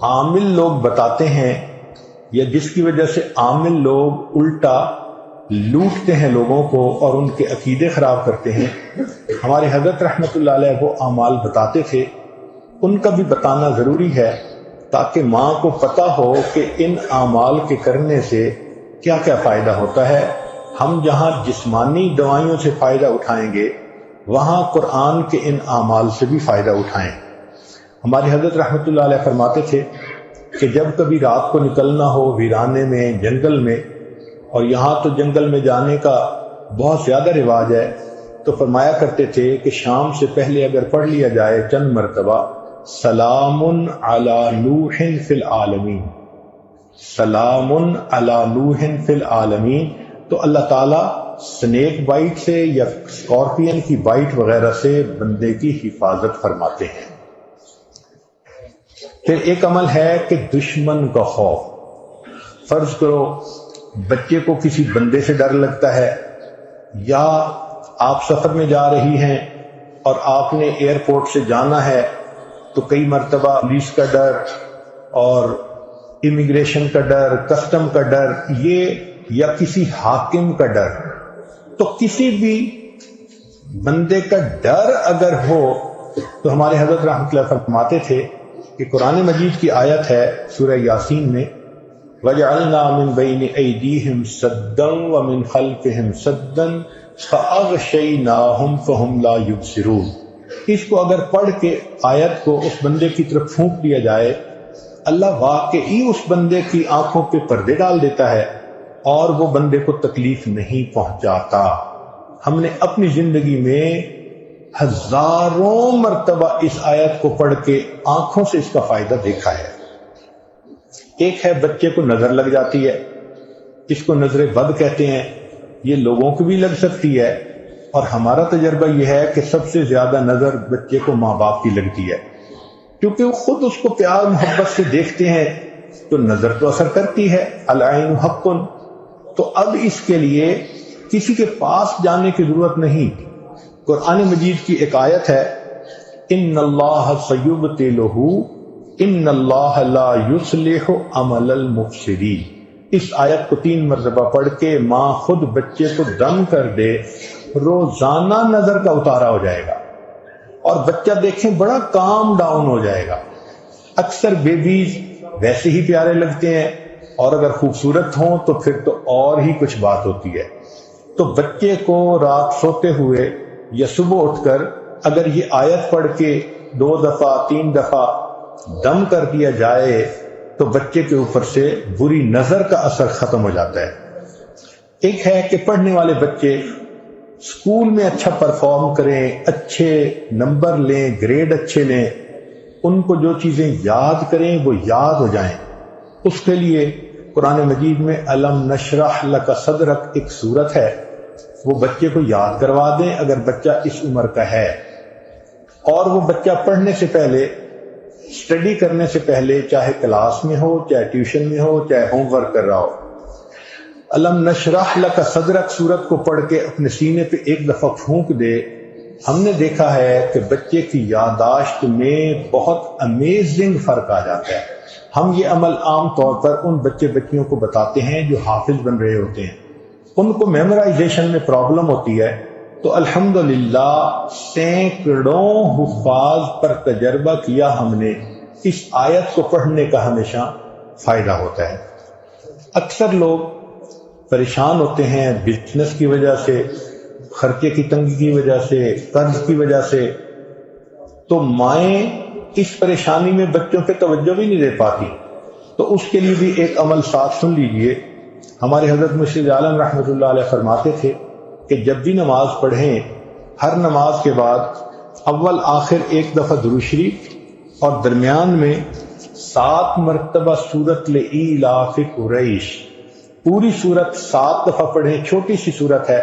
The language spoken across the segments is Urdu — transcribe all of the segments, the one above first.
عامل لوگ بتاتے ہیں یا جس کی وجہ سے عامل لوگ الٹا لوٹتے ہیں لوگوں کو اور ان کے عقیدے خراب کرتے ہیں، ہمارے حضرت رحمۃ اللہ علیہ وہ اعمال بتاتے تھے، ان کا بھی بتانا ضروری ہے تاکہ ماں کو پتہ ہو کہ ان اعمال کے کرنے سے کیا کیا فائدہ ہوتا ہے۔ ہم جہاں جسمانی دوائیوں سے فائدہ اٹھائیں گے وہاں قرآن کے ان اعمال سے بھی فائدہ اٹھائیں۔ ہمارے حضرت رحمۃ اللہ علیہ فرماتے تھے کہ جب کبھی رات کو نکلنا ہو ویرانے میں، جنگل میں، اور یہاں تو جنگل میں جانے کا بہت زیادہ رواج ہے، تو فرمایا کرتے تھے کہ شام سے پہلے اگر پڑھ لیا جائے چند مرتبہ سلام علی نوح فی العالمین، سلام علی نوح فی العالمین، تو اللہ تعالیٰ سنیک بائٹ سے یا اسکارپین کی بائٹ وغیرہ سے بندے کی حفاظت فرماتے ہیں۔ پھر ایک عمل ہے کہ دشمن کا خوف۔ فرض کرو بچے کو کسی بندے سے ڈر لگتا ہے، یا آپ سفر میں جا رہی ہیں اور آپ نے ایئرپورٹ سے جانا ہے تو کئی مرتبہ پولیس کا ڈر اور امیگریشن کا ڈر، کسٹم کا ڈر، یہ یا کسی حاکم کا ڈر، تو کسی بھی بندے کا ڈر اگر ہو تو ہمارے حضرت رحمۃ اللہ فرماتے تھے کہ قرآن مجید کی آیت ہے سورہ یاسین میں وَجَعَلْنَا مِن بَيْنِ أَيْدِيهِمْ سَدًّا وَمِنْ خَلْفِهِمْ سَدًّا فَأَغْشَيْنَاهُمْ فَهُمْ لَا يُبْصِرُونَ۔ اس کو اگر پڑھ کے آیت کو اس بندے کی طرف پھونک دیا جائے، اللہ واقعی اس بندے کی آنکھوں پہ پردے ڈال دیتا ہے اور وہ بندے کو تکلیف نہیں پہنچاتا۔ ہم نے اپنی زندگی میں ہزاروں مرتبہ اس آیت کو پڑھ کے آنکھوں سے اس کا فائدہ دیکھا ہے۔ ایک ہے بچے کو نظر لگ جاتی ہے، اس کو نظر بد کہتے ہیں، یہ لوگوں کو بھی لگ سکتی ہے، اور ہمارا تجربہ یہ ہے کہ سب سے زیادہ نظر بچے کو ماں باپ کی لگتی ہے، کیونکہ وہ خود اس کو پیار محبت سے دیکھتے ہیں تو نظر تو اثر کرتی ہے، العین حق۔ تو اب اس کے لیے کسی کے پاس جانے کی ضرورت نہیں۔ قرآن مجید کی ایک آیت ہے ان اللہ سیبطلہ ان اللہ لا یصلح عمل المفسدین۔ اس آیت کو 3 مرتبہ پڑھ کے ماں خود بچے کو دم کر دے، روزانہ نظر کا اتارا ہو جائے گا اور بچہ دیکھیں بڑا کام ڈاؤن ہو جائے گا۔ اکثر بیبیز ویسے ہی پیارے لگتے ہیں اور اگر خوبصورت ہوں تو پھر تو اور ہی کچھ بات ہوتی ہے۔ تو بچے کو رات سوتے ہوئے یا صبح اٹھ کر اگر یہ آیت پڑھ کے 2 دفعہ 3 دفعہ دم کر دیا جائے تو بچے کے اوپر سے بری نظر کا اثر ختم ہو جاتا ہے۔ ایک ہے کہ پڑھنے والے بچے اسکول میں اچھا پرفارم کریں، اچھے نمبر لیں، گریڈ اچھے لیں، ان کو جو چیزیں یاد کریں وہ یاد ہو جائیں۔ اس کے لیے قرآن مجید میں الم نشرح لک صدرک ایک سورت ہے، وہ بچے کو یاد کروا دیں اگر بچہ اس عمر کا ہے، اور وہ بچہ پڑھنے سے پہلے، اسٹڈی کرنے سے پہلے، چاہے کلاس میں ہو، چاہے ٹیوشن میں ہو، چاہے ہوم ورک کر رہا ہو، الم نشرح لک صدرک سورت کو پڑھ کے اپنے سینے پہ ایک دفعہ پھونک دے۔ ہم نے دیکھا ہے کہ بچے کی یادداشت میں بہت امیزنگ فرق آ جاتا ہے۔ ہم یہ عمل عام طور پر ان بچے بچیوں کو بتاتے ہیں جو حافظ بن رہے ہوتے ہیں، ان کو میمورائزیشن میں پرابلم ہوتی ہے، تو الحمدللہ سینکڑوں حفاظ پر تجربہ کیا ہم نے، اس آیت کو پڑھنے کا ہمیشہ فائدہ ہوتا ہے۔ اکثر لوگ پریشان ہوتے ہیں بزنس کی وجہ سے، خرچے کی تنگی کی وجہ سے، قرض کی وجہ سے، تو مائیں اس پریشانی میں بچوں پہ توجہ بھی نہیں دے پاتی، تو اس کے لیے بھی ایک عمل ساتھ سن لیجئے۔ ہمارے حضرت مرشد عالم رحمۃ اللہ علیہ فرماتے تھے کہ جب بھی نماز پڑھیں، ہر نماز کے بعد اول آخر 1 دفعہ درود شریف اور درمیان میں 7 مرتبہ سورۃ لإیلاف قریش، پوری سورت 7 دفعہ پڑھیں، چھوٹی سی سورت ہے،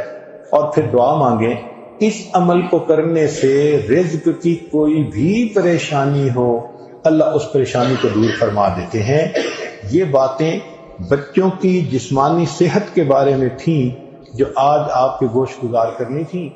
اور پھر دعا مانگیں۔ اس عمل کو کرنے سے رزق کی کوئی بھی پریشانی ہو اللہ اس پریشانی کو دور فرما دیتے ہیں۔ یہ باتیں بچوں کی جسمانی صحت کے بارے میں تھیں جو آج آپ کے گوش گزار کرنی تھیں۔